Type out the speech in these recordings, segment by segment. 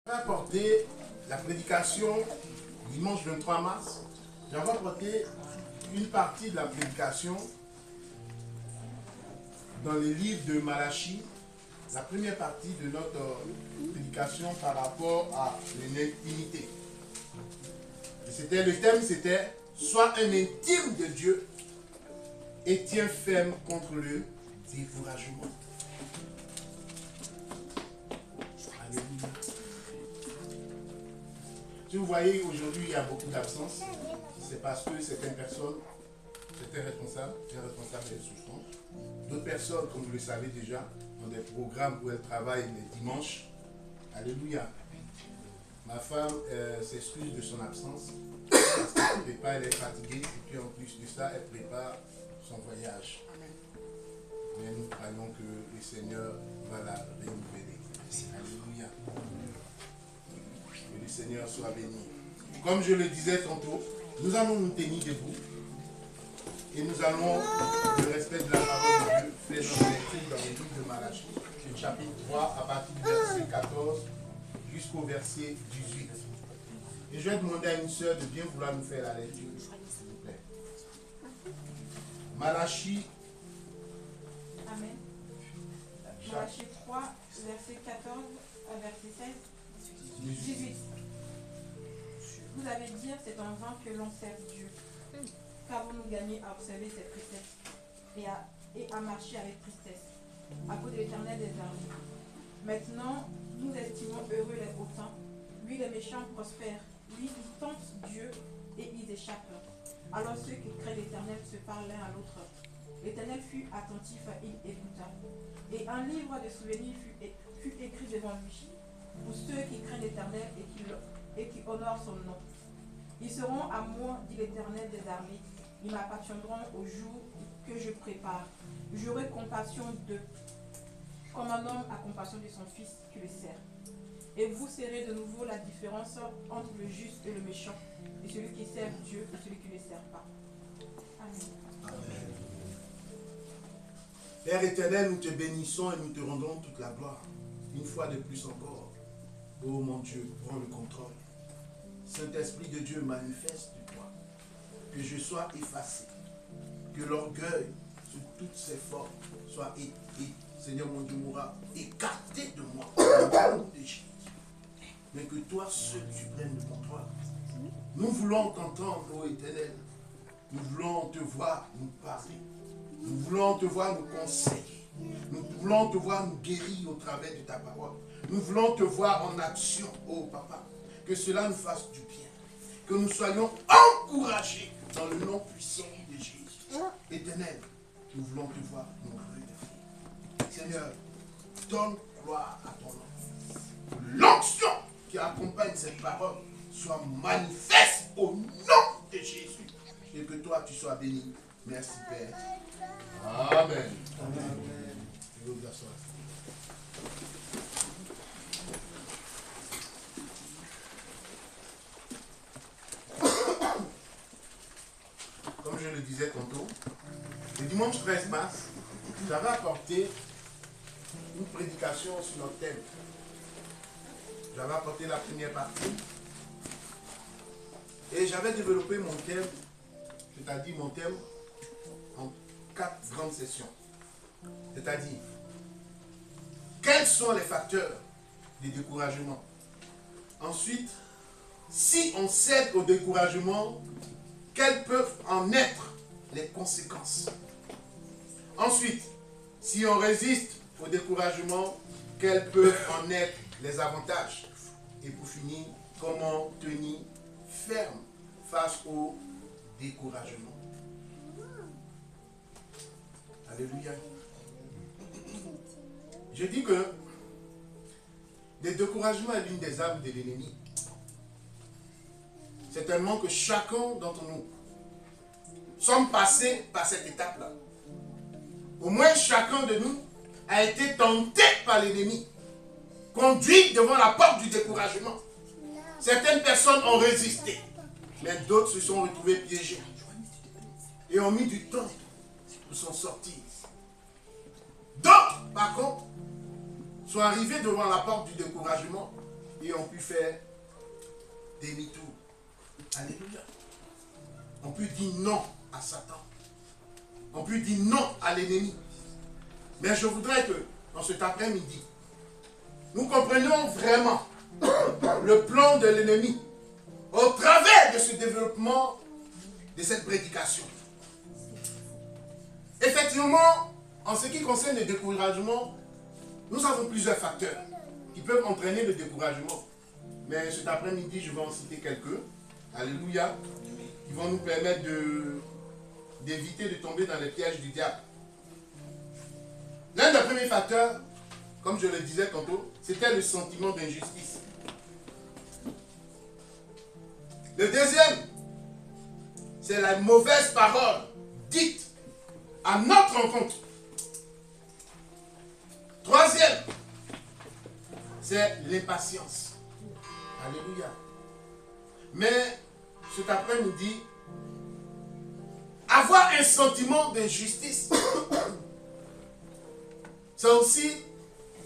Apporté la prédication dimanche 23 mars. J'avais apporté une partie de la prédication dans le livre de Malachie, la première partie de notre prédication par rapport à l'intimité. Le thème c'était « Sois un intime de Dieu et tiens ferme contre le découragement ». Alléluia. Si vous voyez aujourd'hui il y a beaucoup d'absence, c'est parce que certaines personnes, certains responsables des souffrances, d'autres personnes, comme vous le savez déjà, ont des programmes où elles travaillent les dimanches. Alléluia. Ma femme s'excuse de son absence parce qu'elle prépare, elle est fatiguée et puis en plus de ça, elle prépare son voyage. Mais nous croyons que le Seigneur va la renouveler. Alléluia. Que le Seigneur soit béni. Comme je le disais tantôt, nous allons nous tenir debout et nous allons, le respect de la parole de Dieu, faire notre lecture dans le livre de Malachie, chapitre 3, à partir du verset 14 jusqu'au verset 18. Et je vais demander à une sœur de bien vouloir nous faire la lecture, s'il vous plaît. Malachie. Amen. Malachie 3, verset 14 à verset 16. 18. Vous avez dit, c'est en vain que l'on sert Dieu. Qu'avons-nous gagné à observer ses préceptes et à marcher avec tristesse à cause de l'Éternel des armées? Maintenant, nous estimons heureux les hautains. Lui, les méchants prospèrent. Lui, ils tentent Dieu et ils échappent. Alors ceux qui craignent l'Éternel se parlent l'un à l'autre. L'Éternel fut attentif, il écouta. Et un livre de souvenirs fut écrit devant lui, pour ceux qui craignent l'Éternel et qui honorent son nom. Ils seront à moi, dit l'Éternel des armées. Ils m'appartiendront au jour que je prépare. J'aurai compassion d'eux, comme un homme a compassion de son fils qui le sert. Et vous serez de nouveau la différence entre le juste et le méchant, et celui qui sert Dieu et celui qui ne le sert pas. Amen. Amen. Père éternel, nous te bénissons et nous te rendons toute la gloire. Une fois de plus encore. Oh mon Dieu, prends le contrôle. Saint-Esprit de Dieu, manifeste de toi. Que je sois effacé. Que l'orgueil, sous toutes ses formes, soit, Seigneur mon Dieu, mourra écarté de moi. Au nom de Jésus. Mais que toi seul, tu prennes le contrôle. Nous voulons t'entendre, ô Éternel. Nous voulons te voir nous parler. Nous voulons te voir nous conseiller. Nous voulons te voir nous guérir au travers de ta parole. Nous voulons te voir en action, ô Papa. Que cela nous fasse du bien. Que nous soyons encouragés dans le nom puissant de Jésus. Éternel, nous voulons te voir nous redevenir. Seigneur, donne gloire à ton nom. L'onction qui accompagne cette parole soit manifeste au nom de Jésus. Et que toi, tu sois béni. Merci, Père. Amen. Amen. Comme je le disais tantôt, le dimanche 13 mars, j'avais apporté une prédication sur notre thème. J'avais apporté la première partie et j'avais développé mon thème, c'est-à-dire mon thème en 4 grandes sessions. C'est-à-dire, quels sont les facteurs de découragement? Ensuite, si on cède au découragement, quelles peuvent en être les conséquences? Ensuite, si on résiste au découragement, quels peuvent en être les avantages? Et pour finir, comment tenir ferme face au découragement? Alléluia. Je dis que le découragement est l'une des armes de l'ennemi. C'est tellement que chacun d'entre nous sommes passés par cette étape-là. Au moins chacun de nous a été tenté par l'ennemi, conduit devant la porte du découragement. Certaines personnes ont résisté, mais d'autres se sont retrouvés piégés et ont mis du temps pour s'en sortir. D'autres, par contre, sont arrivés devant la porte du découragement et ont pu faire demi-tour. Alléluia. On peut dire non à Satan. On peut dire non à l'ennemi. Mais je voudrais que, dans cet après-midi, nous comprenions vraiment le plan de l'ennemi au travers de ce développement de cette prédication. Effectivement, en ce qui concerne le découragement, nous avons plusieurs facteurs qui peuvent entraîner le découragement. Mais cet après-midi, je vais en citer quelques. Alléluia. Qui vont nous permettre d'éviter de tomber dans les pièges du diable. L'un des premiers facteurs, comme je le disais tantôt, c'était le sentiment d'injustice. Le deuxième, c'est la mauvaise parole dite à notre rencontre. Troisième, c'est l'impatience. Alléluia. Mais cet après-midi, avoir un sentiment d'injustice, c'est aussi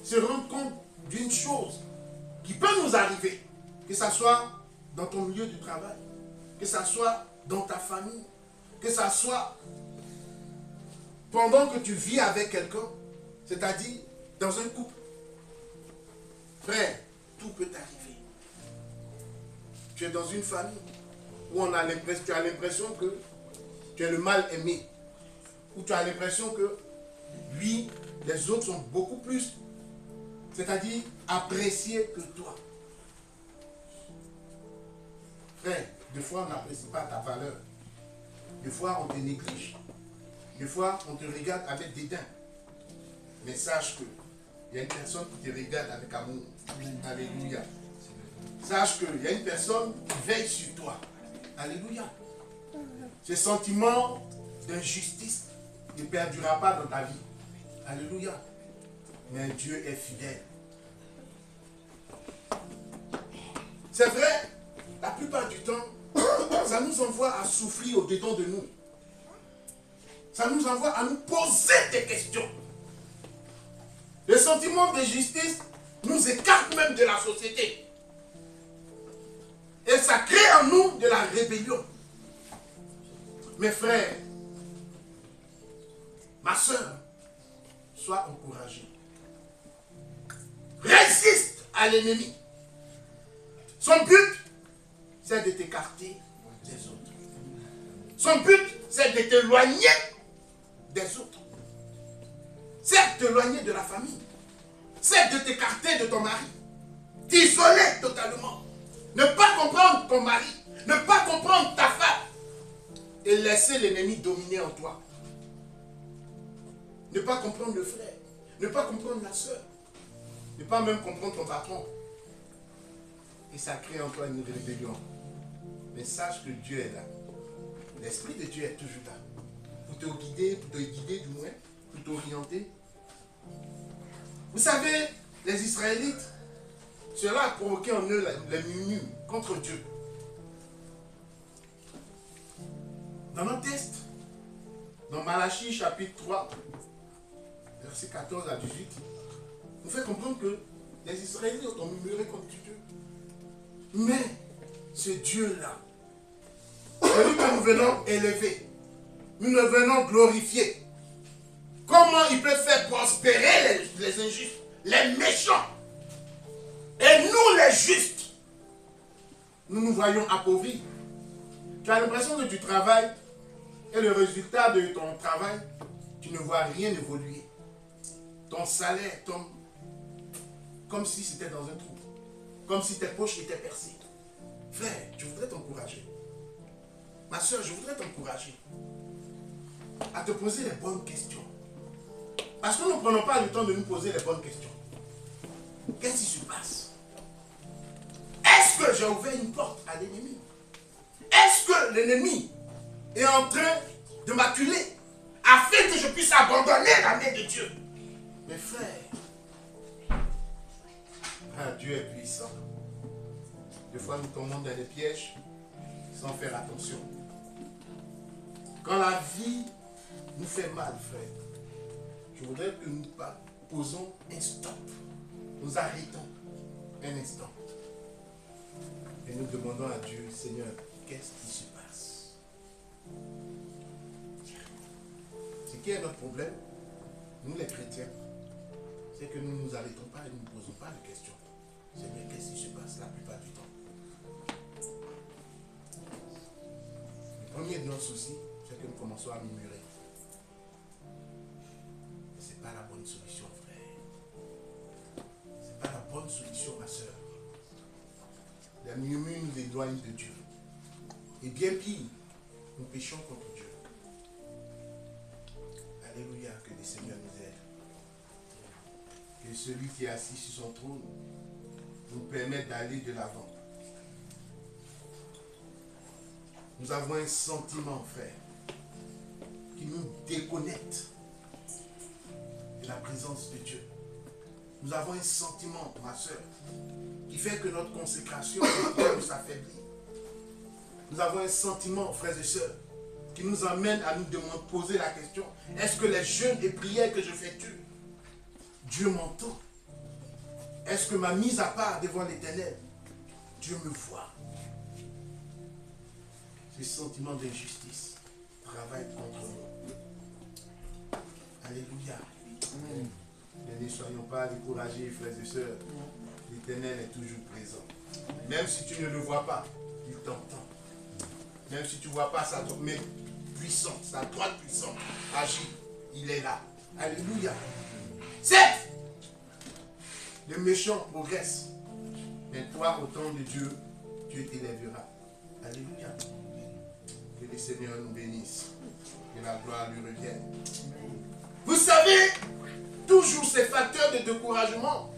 se rendre compte d'une chose qui peut nous arriver, que ce soit dans ton milieu du travail, que ce soit dans ta famille, que ce soit pendant que tu vis avec quelqu'un, c'est-à-dire dans un couple. Frère, tout peut arriver. Tu es dans une famille où tu as l'impression que tu es le mal aimé, où tu as l'impression que lui, les autres sont beaucoup plus, c'est-à-dire appréciés que toi. Frère, des fois on n'apprécie pas ta valeur. Des fois on te néglige. Des fois on te regarde avec dédain. Mais sache que il y a une personne qui te regarde avec amour. Alléluia. Sache qu'il y a une personne qui veille sur toi. Alléluia. Ce sentiment d'injustice ne perdurera pas dans ta vie. Alléluia. Mais Dieu est fidèle. C'est vrai, la plupart du temps, ça nous envoie à souffrir au-dedans de nous. Ça nous envoie à nous poser des questions. Le sentiment d'injustice nous écarte même de la société. Et ça crée en nous de la rébellion. Mes frères, ma soeur, sois encouragé. Résiste à l'ennemi. Son but, c'est de t'écarter des autres. Son but, c'est de t'éloigner des autres. C'est de t'éloigner de la famille. C'est de t'écarter de ton mari. T'isoler totalement. Ne pas comprendre ton mari. Ne pas comprendre ta femme. Et laisser l'ennemi dominer en toi. Ne pas comprendre le frère. Ne pas comprendre la soeur. Ne pas même comprendre ton patron. Et ça crée en toi une rébellion. Mais sache que Dieu est là. L'Esprit de Dieu est toujours là. Pour te guider du moins, pour t'orienter. Vous savez, les Israélites, cela a provoqué en eux les murmures contre Dieu. Dans notre texte, dans Malachie chapitre 3, verset 14 à 18, nous fait comprendre que les Israélites ont murmuré contre Dieu. Mais ce Dieu-là, celui que nous venons élever, nous le venons glorifier. Comment il peut faire prospérer les injustes, les méchants, et nous les justes, nous nous voyons appauvris. Tu as l'impression que tu travailles et le résultat de ton travail, tu ne vois rien évoluer. Ton salaire tombe comme si c'était dans un trou, comme si tes poches étaient percées. Frère, je voudrais t'encourager. Ma soeur, je voudrais t'encourager à te poser les bonnes questions. Parce que nous ne prenons pas le temps de nous poser les bonnes questions. Qu'est-ce qui se passe? Est-ce que j'ai ouvert une porte à l'ennemi? Est-ce que l'ennemi est en train de m'acculer afin que je puisse abandonner la main de Dieu? Mes frères, Dieu est puissant. Des fois, nous tombons dans des pièges sans faire attention. Quand la vie nous fait mal, frère, je voudrais que nous posons un stop. Nous arrêtons un instant. nous demandons à Dieu, Seigneur, qu'est-ce qui se passe? Ce qui est notre problème, nous les chrétiens, c'est que nous ne nous arrêtons pas et nous ne posons pas de questions. Seigneur, qu'est-ce qui se passe la plupart du temps? Le premier de nos soucis, c'est que nous commençons à murmurer. Ce n'est pas la bonne solution, frère. Ce n'est pas la bonne solution, ma soeur. Les murmures nous éloignent de Dieu. Et bien pire, nous péchons contre Dieu. Alléluia, que le Seigneur nous aide. Que celui qui est assis sur son trône nous permette d'aller de l'avant. Nous avons un sentiment, frère, qui nous déconnecte de la présence de Dieu. Nous avons un sentiment, ma soeur, qui fait que notre consécration nous s'affaiblit. Nous avons un sentiment, frères et sœurs, qui nous amène à nous poser la question, est-ce que les jeûnes et prières que je fais Dieu m'entend? Est-ce que ma mise à part devant l'Éternel, Dieu me voit? Ce sentiment d'injustice travaille contre nous. Alléluia. Amen. Ne soyons pas découragés, frères et sœurs. L'Éternel est toujours présent. Même si tu ne le vois pas, il t'entend. Même si tu ne vois pas sa main puissante, sa droite puissante agir, il est là. Alléluia. Certes, le méchant progresse. Mais toi, au temps de Dieu, Dieu t'élèvera. Alléluia. Que le Seigneur nous bénisse. Que la gloire lui revienne. Vous savez, toujours ces facteurs de découragement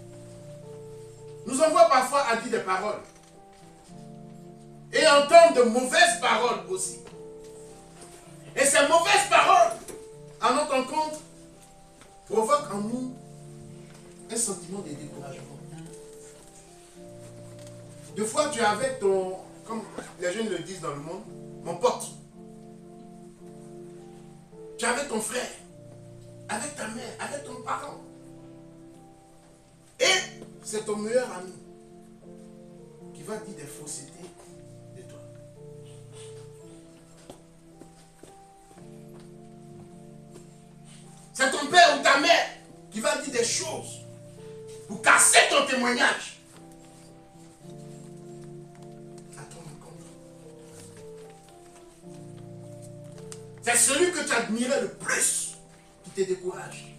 nous envoient parfois à dire des paroles. Et entendre de mauvaises paroles aussi. Et ces mauvaises paroles, à notre encontre, provoquent en nous un sentiment de découragement. Deux fois, tu es avec ton, comme les jeunes le disent dans le monde, mon pote. Tu es avec ton frère, avec ta mère, avec ton parent. Et c'est ton meilleur ami qui va dire des faussetés de toi. C'est ton père ou ta mère qui va dire des choses pour casser ton témoignage. À ton encontre. C'est celui que tu admirais le plus qui te décourage.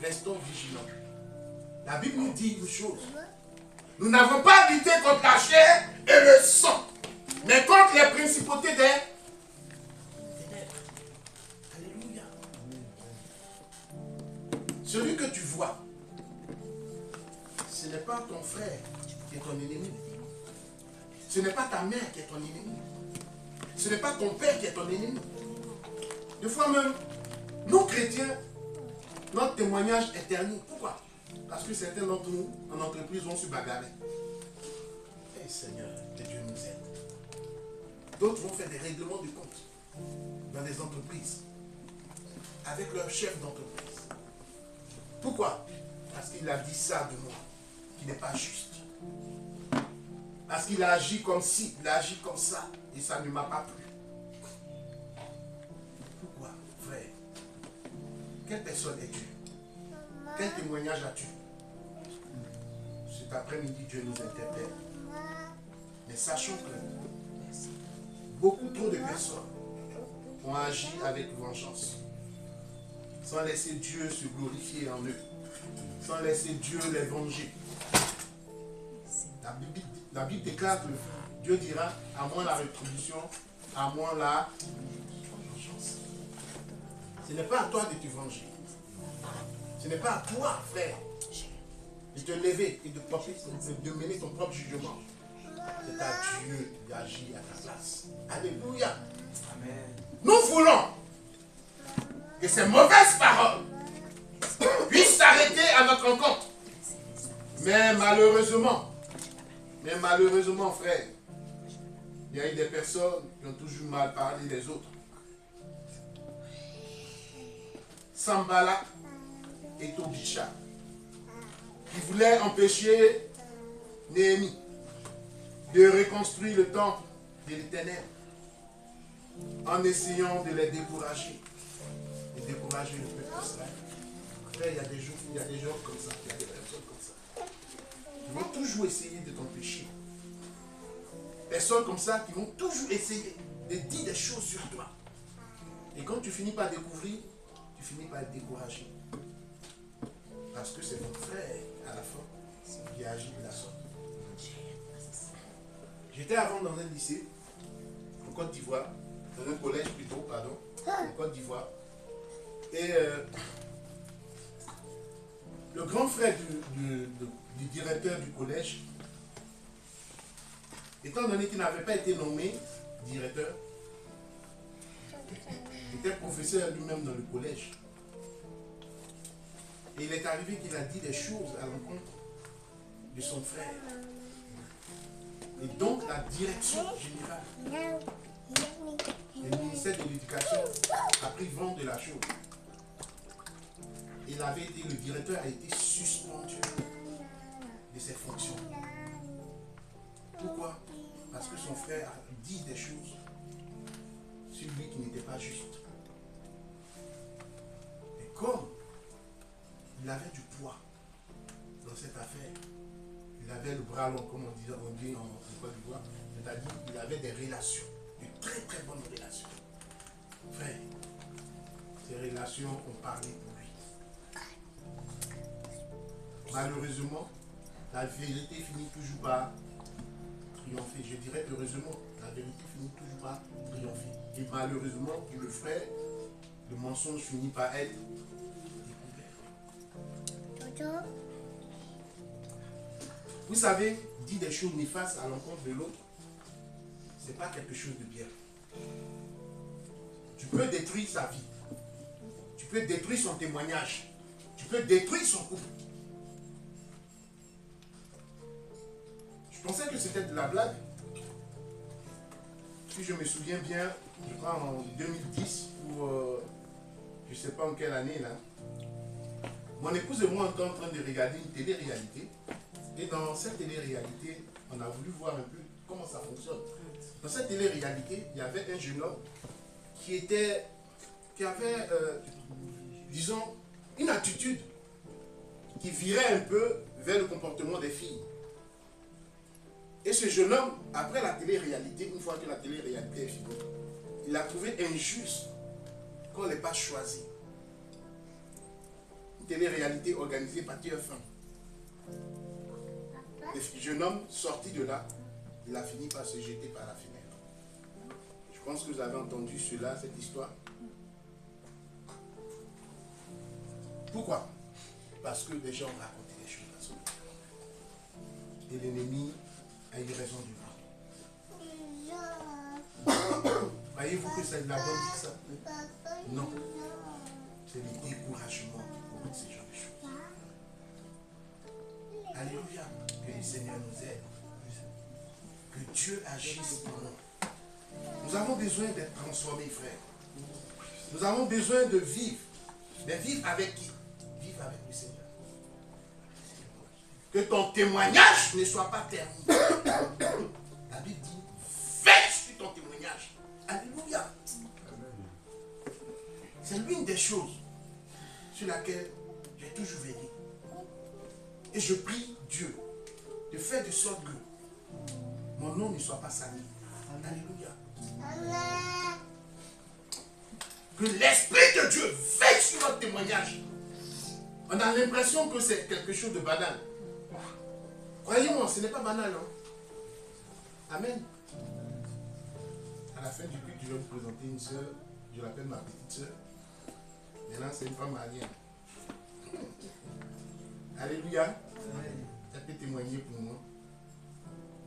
Restons vigilants. La Bible nous dit une chose. Nous n'avons pas lutté contre la chair et le sang, mais contre les principautés des ténèbres. Alléluia. Celui que tu vois, ce n'est pas ton frère qui est ton ennemi. Ce n'est pas ta mère qui est ton ennemi. Ce n'est pas ton père qui est ton ennemi. Des fois même, nous chrétiens, notre témoignage est terni. Pourquoi? Parce que certains d'entre nous, en entreprise, vont se bagarrer. Eh Seigneur, que Dieu nous aide. D'autres vont faire des règlements de compte dans des entreprises, avec leur chef d'entreprise. Pourquoi? Parce qu'il a dit ça de moi, qui n'est pas juste. Parce qu'il a agi comme ci, il a agi comme ça, et ça ne m'a pas plu. Pourquoi, frère? Quelle personne es-tu? Quel témoignage as-tu? Cet après-midi, Dieu nous interpelle. Mais sachons que beaucoup trop de personnes ont agi avec vengeance, sans laisser Dieu se glorifier en eux, sans laisser Dieu les venger. La Bible déclare que Dieu dira, à moi la rétribution, à moi la vengeance. Ce n'est pas à toi de te venger. Ce n'est pas à toi, frère, de te lever et de mener ton propre jugement. C'est à Dieu d'agir à ta place. Alléluia. Amen. Nous voulons que ces mauvaises paroles puissent s'arrêter à notre rencontre. Mais malheureusement, frère, il y a eu des personnes qui ont toujours mal parlé des autres. Sambala et Tobisha, qui voulaient empêcher Néhémie, de reconstruire le temple de l'Éternel en essayant de les décourager. Et décourager le peuple d'Israël. Frère, il y a des gens comme ça, il y a des personnes comme ça. Ils vont toujours essayer de t'empêcher. Personnes comme ça qui vont toujours essayer de dire des choses sur toi. Et quand tu finis par découvrir, tu finis par être découragé. Parce que c'est ton frère, à la fin, qui agit de la sorte. J'étais avant dans un lycée, en Côte d'Ivoire, dans un collège plutôt, pardon, en Côte d'Ivoire. Et le grand frère du directeur du collège, étant donné qu'il n'avait pas été nommé directeur, il était professeur lui-même dans le collège. Et il est arrivé qu'il a dit des choses à l'encontre de son frère. Et donc la direction générale, le ministère de l'Éducation a pris vent de la chose. Le directeur a été suspendu de ses fonctions. Pourquoi? Parce que son frère a dit des choses sur lui qui n'étaient pas justes. Et comme il avait du poids dans cette affaire, il avait le bras long, comme on dit en Côte d'Ivoire, c'est-à-dire qu'il avait des relations, de très très bonnes relations. Frère, ces relations ont parlé pour lui. Malheureusement, la vérité finit toujours par triompher. Je dirais heureusement, la vérité finit toujours par triompher. Et malheureusement, pour le frère, le mensonge finit par être découvert. Vous savez, dire des choses néfastes à l'encontre de l'autre, ce n'est pas quelque chose de bien. Tu peux détruire sa vie. Tu peux détruire son témoignage. Tu peux détruire son couple. Je pensais que c'était de la blague. Si je me souviens bien, je crois en 2010 ou je ne sais pas en quelle année là. Mon épouse et moi on était en train de regarder une télé-réalité. Et dans cette télé-réalité, on a voulu voir un peu comment ça fonctionne. Dans cette télé-réalité, il y avait un jeune homme qui avait, disons, une attitude qui virait un peu vers le comportement des filles. Et ce jeune homme, après la télé-réalité, une fois que la télé-réalité est finie, il a trouvé injuste qu'on ne l'ait pas choisi. Une télé-réalité organisée par TF1. Le jeune homme sorti de là, il a fini par se jeter par la fenêtre. Je pense que vous avez entendu cela, cette histoire. Pourquoi? Parce que des gens ont raconté des choses à son égard. Et l'ennemi a eu raison du mal. Voyez-vous que c'est de la bonne vie, ça? Non. C'est le découragement qui provoque ces gens de choses. Alléluia. Que le Seigneur nous aide. Que Dieu agisse en nous. Nous avons besoin d'être transformés, frère. Nous avons besoin de vivre. Mais vivre avec qui? Vivre avec le Seigneur. Que ton témoignage ne soit pas terminé. La Bible dit, veille sur ton témoignage. Alléluia. C'est l'une des choses sur laquelle j'ai toujours veillé. Et je prie Dieu de faire de sorte que mon nom ne soit pas sali. Alléluia. Amen. Que l'Esprit de Dieu veille sur notre témoignage. On a l'impression que c'est quelque chose de banal. Croyez-moi, ce n'est pas banal. Hein? Amen. À la fin du culte, je vais vous présenter une soeur. Je l'appelle ma petite soeur. Maintenant, c'est une femme mariée. Alléluia. Elle peut témoigner pour moi.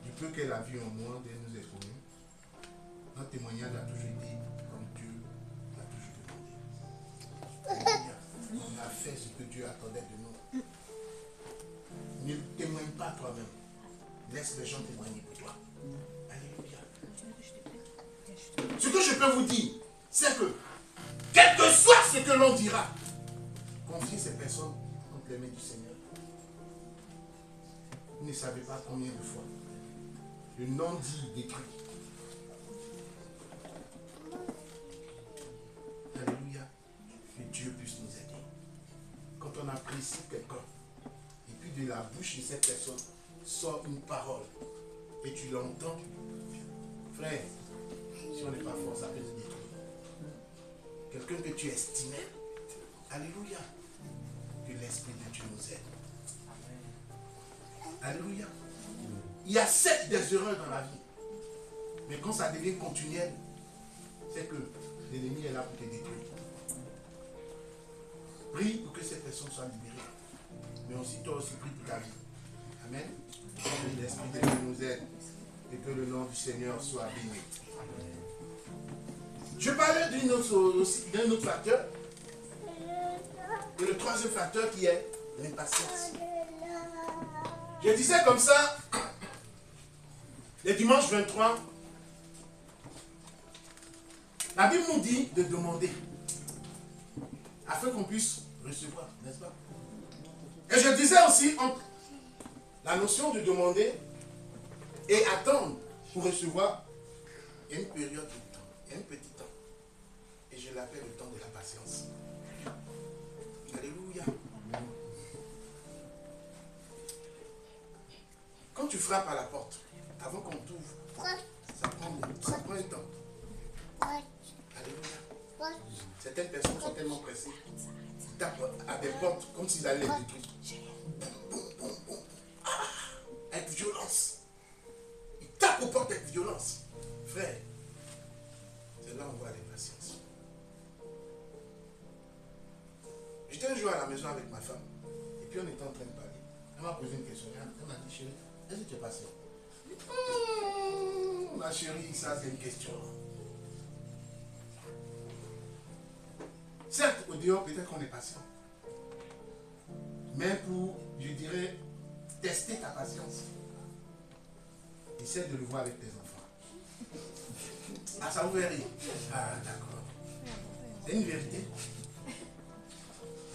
Du peu qu'elle a vu en moi, de nous exprimer. Notre témoignage a toujours été comme Dieu l'a toujours demandé. Alléluia. On a fait ce que Dieu attendait de nous. Ne témoigne pas toi-même. Laisse les gens témoigner pour toi. Alléluia. Ce que je peux vous dire, c'est que, quel que soit ce que l'on dira, confiez ces personnes entre les mains du Seigneur. Vous ne savez pas combien de fois. Le non-dit détruit. Alléluia. Que Dieu puisse nous aider. Quand on apprécie quelqu'un, et puis de la bouche de cette personne sort une parole, et tu l'entends, frère, si on n'est pas fort, ça peut te détruire. Quelqu'un que tu estimais, alléluia, que l'Esprit de Dieu nous aide. Alléluia. Il y a certes des erreurs dans la vie, mais quand ça devient continuel, c'est que l'ennemi est là pour te détruire. Prie pour que cette personne soit libérée, mais aussi toi aussi prie pour ta vie. Amen. Que l'Esprit de Dieu nous aide et que le nom du Seigneur soit béni. Je parlais d'un autre facteur, et le troisième facteur qui est l'impatience. Je disais comme ça, le dimanche 23, la Bible nous dit de demander, afin qu'on puisse recevoir, n'est-ce pas? Et je disais aussi entre la notion de demander et attendre pour recevoir, il y a une période de temps, il y a un petit temps. Et je l'appelle le temps de la patience. Alléluia. Quand tu frappes à la porte, avant qu'on t'ouvre, ça prend un temps. Alléluia. Certaines personnes sont tellement pressées, ils tapent à des portes comme s'ils allaient les détruire. Avec violence. Ils tapent aux portes avec violence. Frère, c'est là où on voit l'impatience. J'étais un jour à la maison avec ma femme, et puis on était en train de parler. Elle m'a posé une question. Elle m'a dit, chérie, est-ce que tu es patient? Ma chérie, ça c'est une question. Certes, au dehors, peut-être qu'on est patient. Mais pour, je dirais, tester ta patience, essaie de le voir avec tes enfants. Ah, ça vous fait rire? Ah, d'accord. C'est une vérité.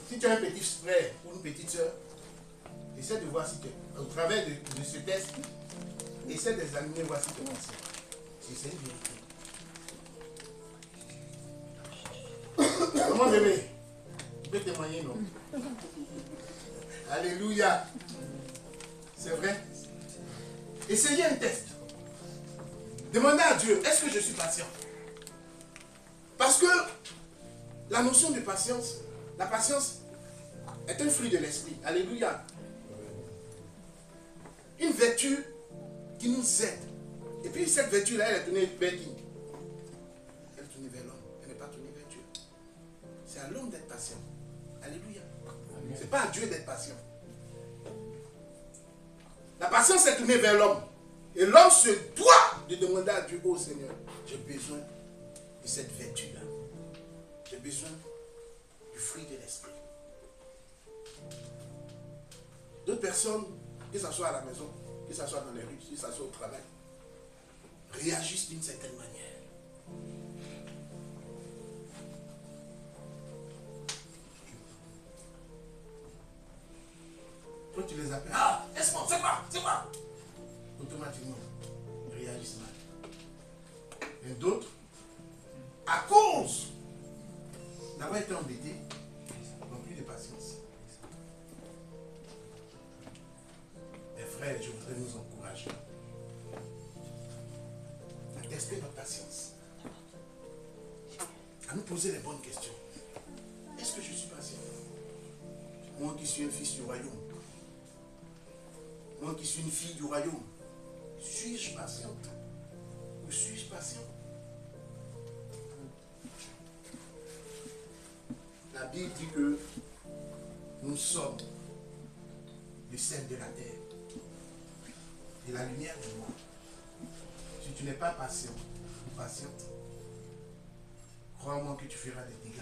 Si tu as un petit frère ou une petite soeur, essaie de voir si tu es, au travers de ce test, essaie de les animer, voir si tu es patient. C'est une vérité. Comment bébé? Tu peux témoigner, non? Alléluia. C'est vrai? Essayez un test. Demandez à Dieu, est-ce que je suis patient? Parce que la notion de patience, la patience est un fruit de l'esprit. Alléluia. Une vertu qui nous aide. Et puis cette vertu-là, elle est tournée vers qui? Elle est tournée vers l'homme. Elle n'est pas tournée vers Dieu. C'est à l'homme d'être patient. Alléluia. Ce n'est pas à Dieu d'être patient. La patience est tournée vers l'homme. Et l'homme se doit de demander à Dieu, oh Seigneur, j'ai besoin de cette vertu-là. J'ai besoin du fruit de l'esprit. D'autres personnes, que ce soit à la maison, que ce soit dans les rues, que ce soit au travail, réagissent d'une certaine manière. Quand tu les appelles, ah, laisse-moi, c'est quoi? Automatiquement, ils réagissent mal. Et d'autres, à cause d'avoir été embêtés, n'ont plus de patience. Mes frères, je voudrais nous encourager à tester notre patience, à nous poser les bonnes questions. Est-ce que je suis patient? Moi qui suis un fils du royaume, moi qui suis une fille du royaume, suis-je patiente? Ou suis-je patient? La Bible dit que nous sommes le sel de la terre et la lumière du monde. Si tu n'es pas patient ou patiente, crois-moi que tu feras des dégâts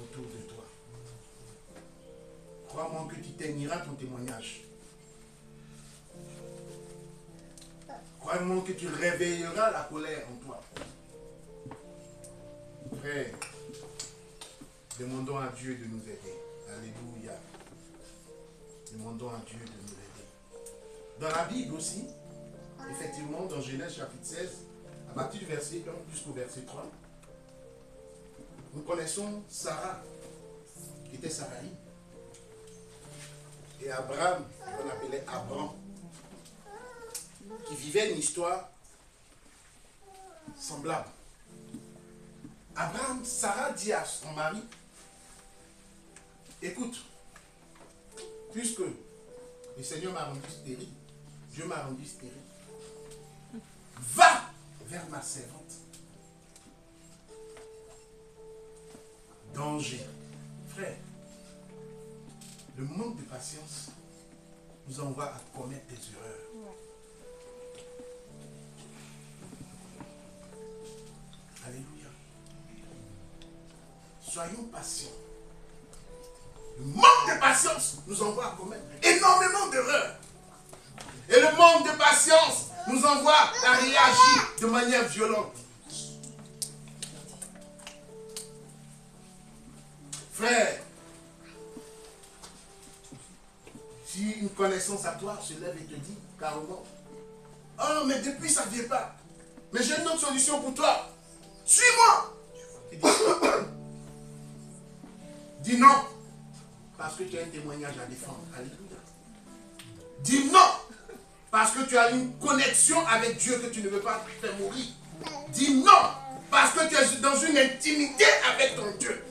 autour de toi. Crois-moi que tu terniras ton témoignage. Crois-moi que tu réveilleras la colère en toi. Frère, demandons à Dieu de nous aider. Alléluia. Demandons à Dieu de nous aider. Dans la Bible aussi, effectivement, dans Genèse chapitre 16, à partir du verset 1 jusqu'au verset 3, nous connaissons Sarah, qui était Saraï, et Abraham, qu'on appelait Abram, qui vivait une histoire semblable. Abraham, Sarah dit à son mari, écoute, puisque le Seigneur m'a rendu stérile, Dieu m'a rendu stérile, va vers ma servante. Danger. Frère, le manque de patience nous envoie à commettre des erreurs. Alléluia. Soyons patients. Le manque de patience nous envoie à commettre énormément d'erreurs. Et le manque de patience nous envoie à réagir de manière violente. Frère, si une connaissance à toi se lève et te dit carrément, oh mais depuis ça ne vient pas, mais j'ai une autre solution pour toi, suis-moi. Dis non, parce que tu as un témoignage à défendre. Alléluia. Dis non, parce que tu as une connexion avec Dieu que tu ne veux pas faire mourir. Dis non, parce que tu es dans une intimité avec ton Dieu.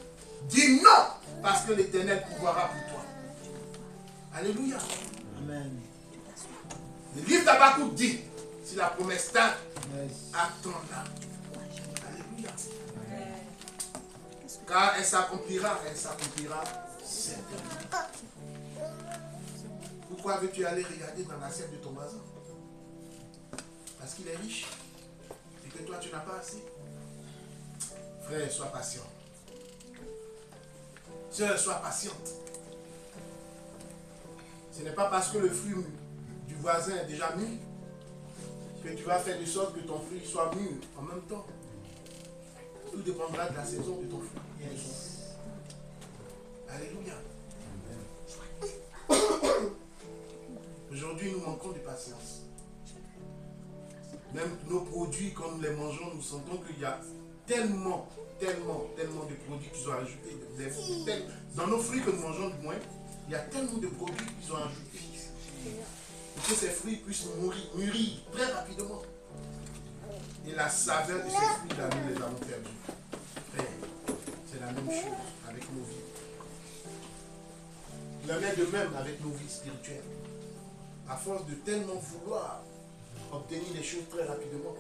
Dis non, parce que l'Éternel pourvoira pour toi. Alléluia. Amen. Le livre d'Habakkuk dit, si la promesse tarde, attends-la. Alléluia. Car elle s'accomplira certainement. Pourquoi veux-tu aller regarder dans l'assiette de ton voisin? Parce qu'il est riche et que toi tu n'as pas assez. Frère, sois patient. Sœur, sois patiente. Ce n'est pas parce que le fruit du voisin est déjà mûr que tu vas faire de sorte que ton fruit soit mûr en même temps. Tout dépendra de la saison de ton fruit. Alléluia. Aujourd'hui, nous manquons de patience. Même nos produits, quand nous les mangeons, nous sentons qu'il y a tellement de produits qu'ils ont ajoutés. Dans nos fruits que nous mangeons du moins, il y a tellement de produits qu'ils ont ajoutés. Pour que ces fruits puissent mûrir très rapidement. Et la saveur de ces fruits-là, nous les avons perdus. Frère, c'est la même chose avec nos vies. Il en est de même avec nos vies spirituelles. À force de tellement vouloir obtenir les choses très rapidement,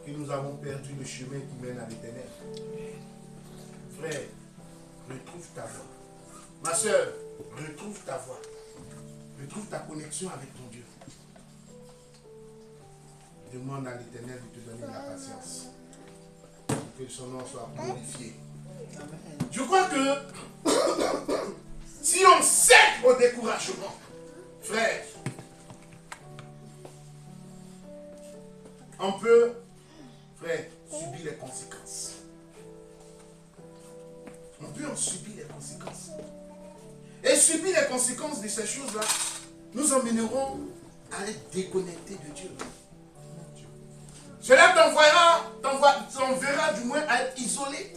que nous avons perdu le chemin qui mène à l'Éternel. Frère, retrouve ta voix. Ma soeur, retrouve ta voix. Retrouve ta connexion avec ton Dieu. Demande à l'Éternel de te donner la patience. Que son nom soit glorifié. Je crois que si on cède au découragement, frère, on peut, frère, subir les conséquences. On peut en subir les conséquences. Et subir les conséquences de ces choses-là nous emmèneront à être déconnectés de Dieu. Cela t'enverra du moins à être isolé.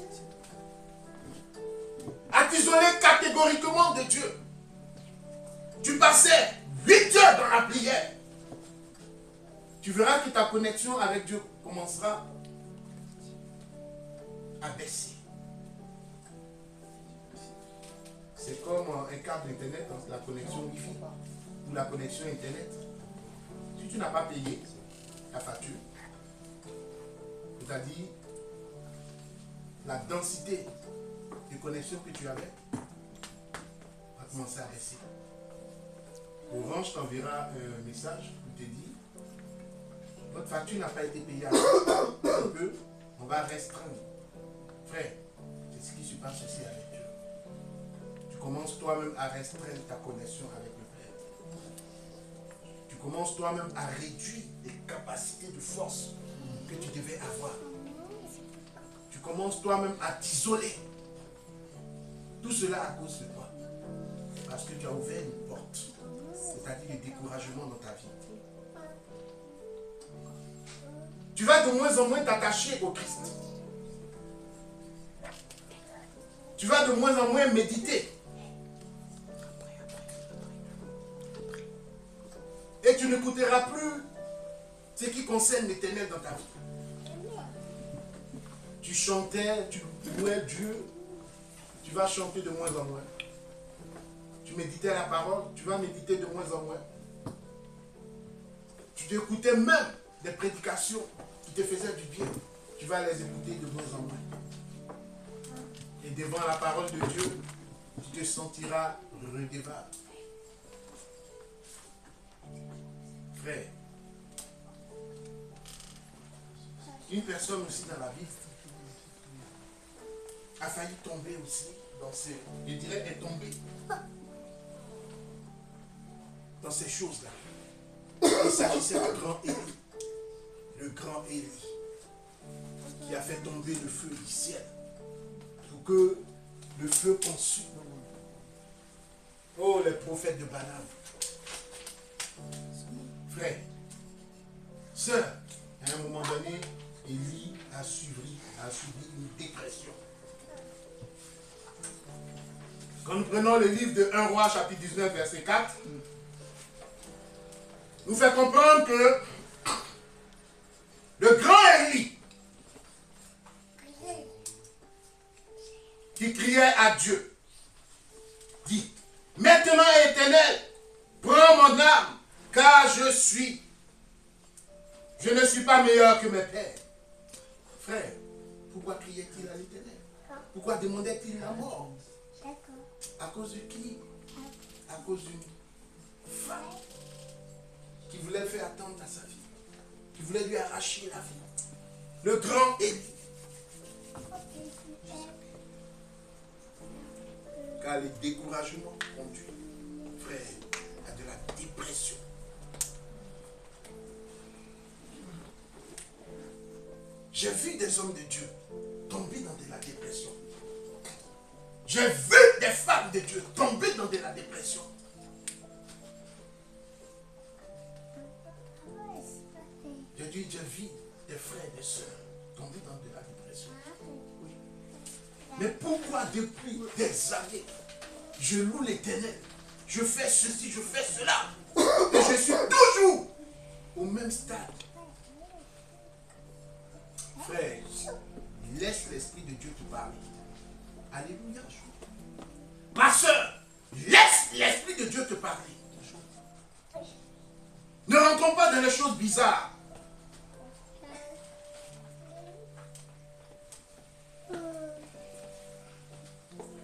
À t'isoler catégoriquement de Dieu. Tu passais 8 heures dans la prière. Tu verras que ta connexion avec Dieu commencera à baisser. C'est comme un câble Internet, la connexion Wi-Fi ou la connexion Internet. Si tu n'as pas payé la facture, c'est-à-dire la densité de connexion que tu avais, va commencer à baisser. Orange t'enverra un message qui te dit votre facture n'a pas été payée à on va restreindre. Frère, c'est ce qui se passe aussi avec Dieu. Tu commences toi-même à restreindre ta connexion avec le Père. Tu commences toi-même à réduire les capacités de force que tu devais avoir. Tu commences toi-même à t'isoler. Tout cela à cause de toi. Parce que tu as ouvert une porte. c'est-à-dire le découragement dans ta vie. Tu vas de moins en moins t'attacher au Christ. Tu vas de moins en moins méditer. Et tu n'écouteras plus ce qui concerne l'Éternel dans ta vie. Tu chantais, tu louais Dieu, tu vas chanter de moins en moins. Tu méditais la parole, tu vas méditer de moins en moins. Tu écoutais même des prédications qui te faisaient du bien. Tu vas les écouter de moins en moins. Et devant la parole de Dieu, tu te sentiras redevable. Frère, une personne aussi dans la vie a failli tomber aussi dans ces, je dirais, est tombée dans ces choses-là. Il s'agissait du grand Élie. Le grand Élie qui a fait tomber le feu du ciel pour que le feu consume. Oh, les prophètes de Balaam. Frère, sœur, à un moment donné, Élie a subi une dépression. Quand nous prenons le livre de 1 Roi, chapitre 19, verset 4, nous fait comprendre que le grand Élie, qui criait à Dieu, dit, maintenant Éternel, prends mon âme, car je ne suis pas meilleur que mes pères. Frère, pourquoi criait-il à l'Éternel? Pourquoi demandait-il la mort? À cause de qui? À cause d'une femme qui voulait le faire attendre à sa vie, qui voulait lui arracher la vie. Le grand Élie. Car le découragement conduit, frère, à de la dépression. J'ai vu des hommes de Dieu tomber dans de la dépression. J'ai vu des femmes de Dieu tomber dans de la dépression. J'ai vu des frères et des sœurs tomber dans de la dépression. Oui. Mais pourquoi depuis des années, je loue l'Éternel, je fais ceci, je fais cela, et je suis toujours au même stade? Frère, laisse l'Esprit de Dieu te parler. Alléluia. Ma soeur, laisse l'Esprit de Dieu te parler. Ne rentrons pas dans les choses bizarres.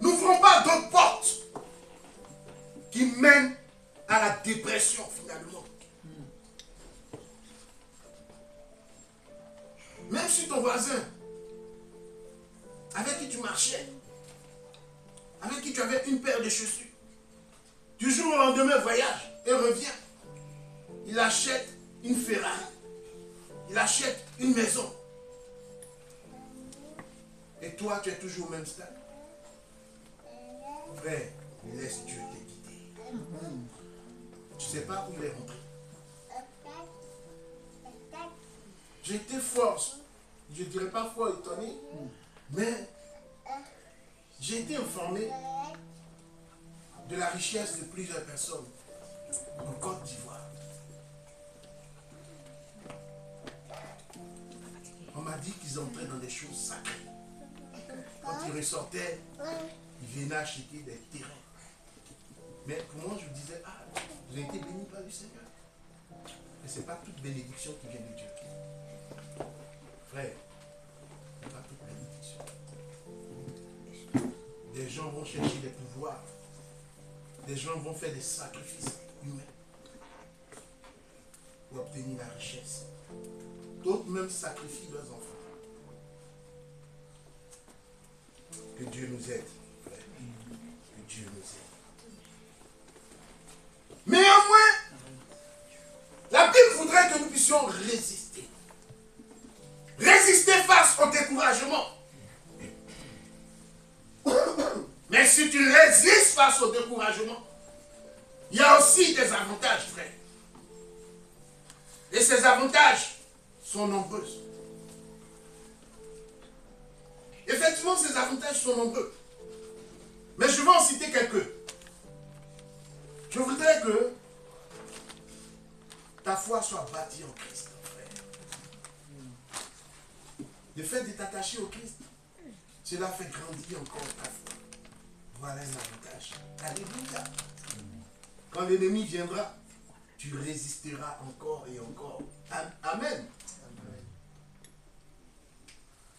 N'ouvrons pas d'autres portes qui mènent à la dépression finalement. Même si ton voisin, avec qui tu marchais, avec qui tu avais une paire de chaussures, du jour au lendemain voyage et revient, il achète une Ferrari, il achète une maison. Et toi, tu es toujours au même stade. Frère, laisse Dieu te guider. Tu ne sais pas où il est rentré. J'ai été fort, je ne dirais pas fort étonné, mais j'ai été informé de la richesse de plusieurs personnes en Côte d'Ivoire. On m'a dit qu'ils entraient dans des choses sacrées. Quand ils ressortaient, ils venaient acheter des terrains. Mais pour moi, je me disais, ah, vous avez été bénis par le Seigneur. Mais ce n'est pas toute bénédiction qui vient de Dieu. Frère, ce n'est pas toute bénédiction. Des gens vont chercher des pouvoirs. Des gens vont faire des sacrifices humains pour obtenir la richesse. D'autres même sacrifient leurs enfants. Que Dieu nous aide, frère. Que Dieu nous aide. Néanmoins, la Bible voudrait que nous puissions résister. Résister face au découragement. Mais si tu résistes face au découragement, il y a aussi des avantages, frère. Et ces avantages sont nombreux. Effectivement, ces avantages sont nombreux. Mais je vais en citer quelques. Je voudrais que ta foi soit bâtie en Christ, frère. Le fait de t'attacher au Christ, cela fait grandir encore ta foi. Voilà un avantage. Alléluia. Quand l'ennemi viendra, tu résisteras encore et encore. Amen.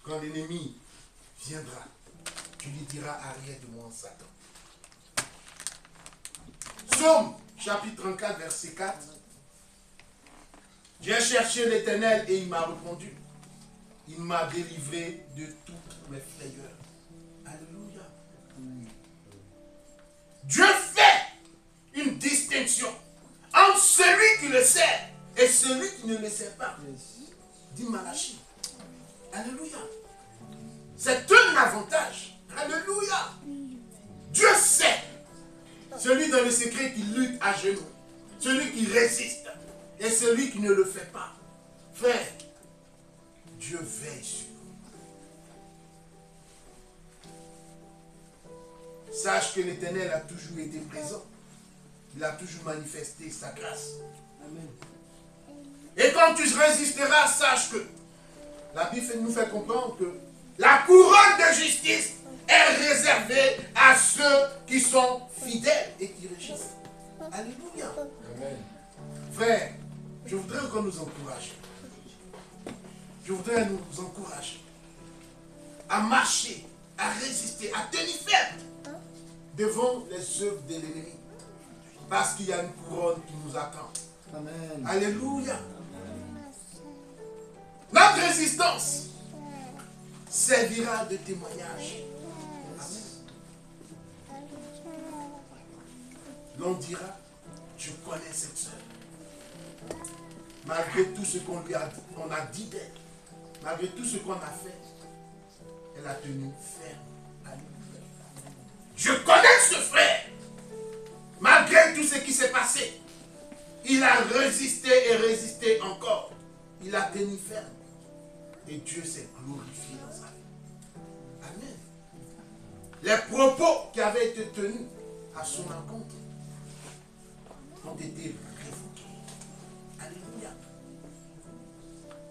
Quand l'ennemi viendra, tu lui diras arrière de moi, Satan. Psaume chapitre 34, verset 4. J'ai cherché l'Éternel et il m'a répondu. Il m'a délivré de toutes mes frayeurs. Alléluia. Dieu fait une distinction entre celui qui le sait et celui qui ne le sait pas. Dit Malachie. Alléluia. C'est un avantage. Alléluia. Dieu sait. Celui dans le secret qui lutte à genoux. Celui qui résiste. Et celui qui ne le fait pas. Frère, Dieu veille sur nous. Sache que l'Éternel a toujours été présent. Il a toujours manifesté sa grâce. Amen. Et quand tu résisteras, sache que la Bible nous fait comprendre que la couronne de justice est réservée à ceux qui sont fidèles et qui régissent. Alléluia. Amen. Frère, je voudrais qu'on nous encourage. Je voudrais nous encourager à marcher, à résister, à tenir ferme devant les œuvres de l'ennemi. Parce qu'il y a une couronne qui nous attend. Amen. Alléluia. Notre résistance servira de témoignage. Amen. L'on dira, je connais cette sœur. Malgré tout ce qu'on a dit d'elle, malgré tout ce qu'on a fait, elle a tenu ferme. Alléluia. Je connais ce frère. Malgré tout ce qui s'est passé, il a résisté et résisté encore. Il a tenu ferme. Et Dieu s'est glorifié dans sa vie. Amen. Les propos qui avaient été tenus à son encontre ont été révoqués. Alléluia.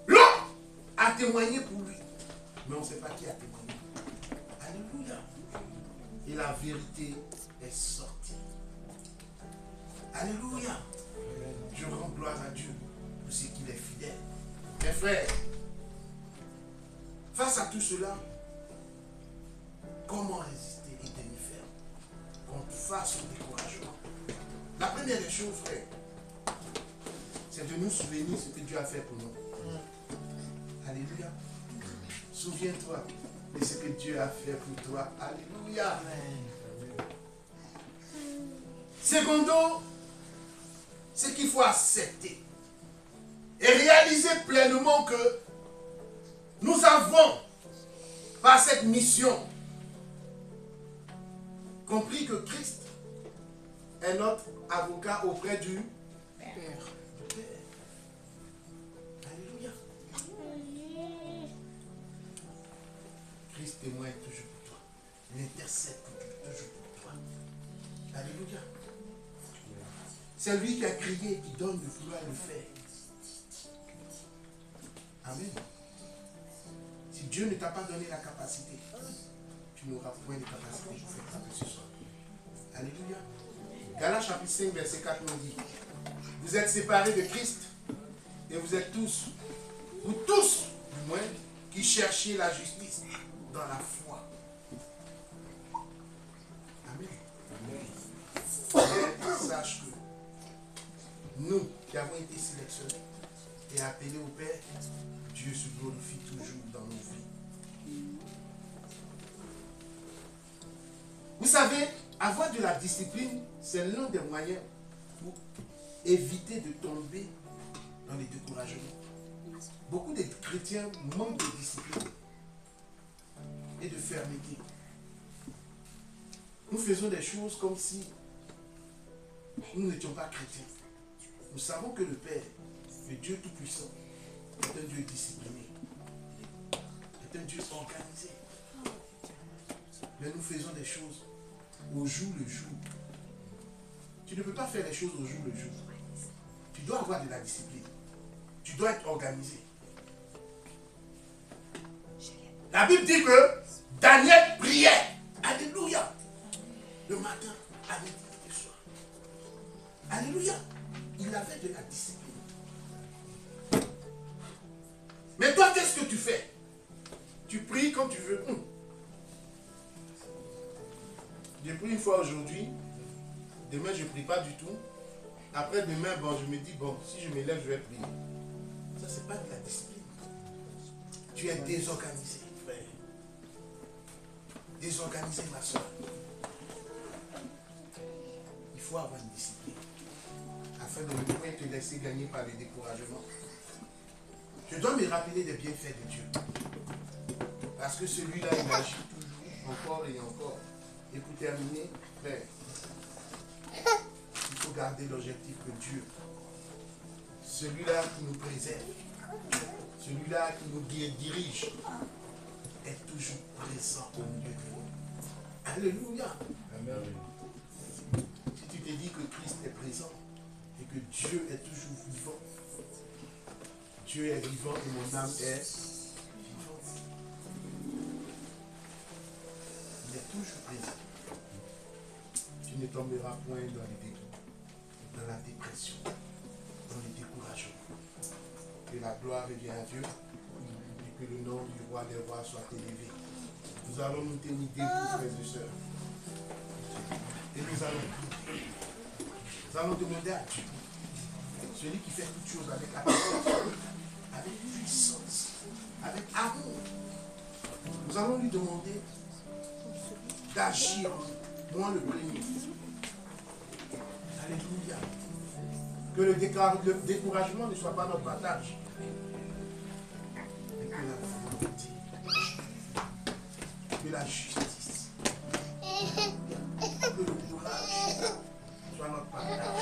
L'homme a témoigné pour lui. Mais on ne sait pas qui a témoigné. Alléluia. Et la vérité est sortie. Alléluia. Je rends gloire à Dieu pour ce qu'il est fidèle. Mes frères, face à tout cela, comment résister et tenir ferme contre face au découragement? La première des choses, frère, c'est de nous souvenir ce que Dieu a fait pour nous. Alléluia. Souviens-toi de ce que Dieu a fait pour toi. Alléluia. Secondo, c'est qu'il faut accepter et réaliser pleinement que nous avons, par cette mission, compris que Christ est notre avocat auprès du Père. Alléluia. Christ témoigne toujours pour toi. Il intercède toujours pour toi. Alléluia. C'est lui qui a crié et qui donne le vouloir le faire. Amen. Si Dieu ne t'a pas donné la capacité, tu n'auras point de capacité pour faire ça ce soir. Alléluia. Galates chapitre 5, verset 4 nous dit, vous êtes séparés de Christ et vous êtes tous, vous tous, du moins, qui cherchez la justice dans la foi. Amen. Amen. Sache que nous qui avons été sélectionnés et appelés au Père, Dieu se glorifie toujours dans nos vies. Vous savez, avoir de la discipline, c'est l'un des moyens pour éviter de tomber dans les découragements. Beaucoup de chrétiens manquent de discipline et de fermeté. Nous faisons des choses comme si nous n'étions pas chrétiens. Nous savons que le Père, le Dieu Tout-Puissant, est un Dieu discipliné, est un Dieu organisé. Mais nous faisons des choses au jour le jour. Tu ne peux pas faire les choses au jour le jour. Tu dois avoir de la discipline. Tu dois être organisé. La Bible dit que Daniel priait. Alléluia. Le matin, à midi et le soir. Alléluia. Il avait de la discipline. Mais toi, qu'est-ce que tu fais? Tu pries quand tu veux. J'ai pris une fois aujourd'hui. Demain, je ne prie pas du tout. Après demain, bon, je me dis, bon, si je me lève, je vais prier. Ça, ce n'est pas de la discipline. Tu es désorganisé, frère. Désorganisé, ma soeur. Il faut avoir une discipline. Afin de ne pas te laisser gagner par le découragement. Je dois me rappeler des bienfaits de Dieu. Parce que celui-là, il agit toujours, encore et encore. Et pour terminer, frère, il faut garder l'objectif que Dieu, celui-là qui nous préserve, celui-là qui nous dirige, est toujours présent au milieu de nous. Alléluia. Amen. Si tu te dis que Christ est présent et que Dieu est toujours vivant, Dieu est vivant et mon âme est vivante. Il est toujours présent. Tu ne tomberas point dans les dégoûts, dans la dépression, dans le découragement. Que la gloire revienne à Dieu et que le nom du roi des rois soit élevé. Nous allons nous tenir debout, frères et sœurs. Et nous allons prier. Nous allons demander à Dieu, celui qui fait toutes choses avec application, avec puissance, avec amour. Nous allons lui demander d'agir, moi le premier. Alléluia. Que le découragement ne soit pas notre partage. Et que la volonté, que la justice, que le courage soit notre partage.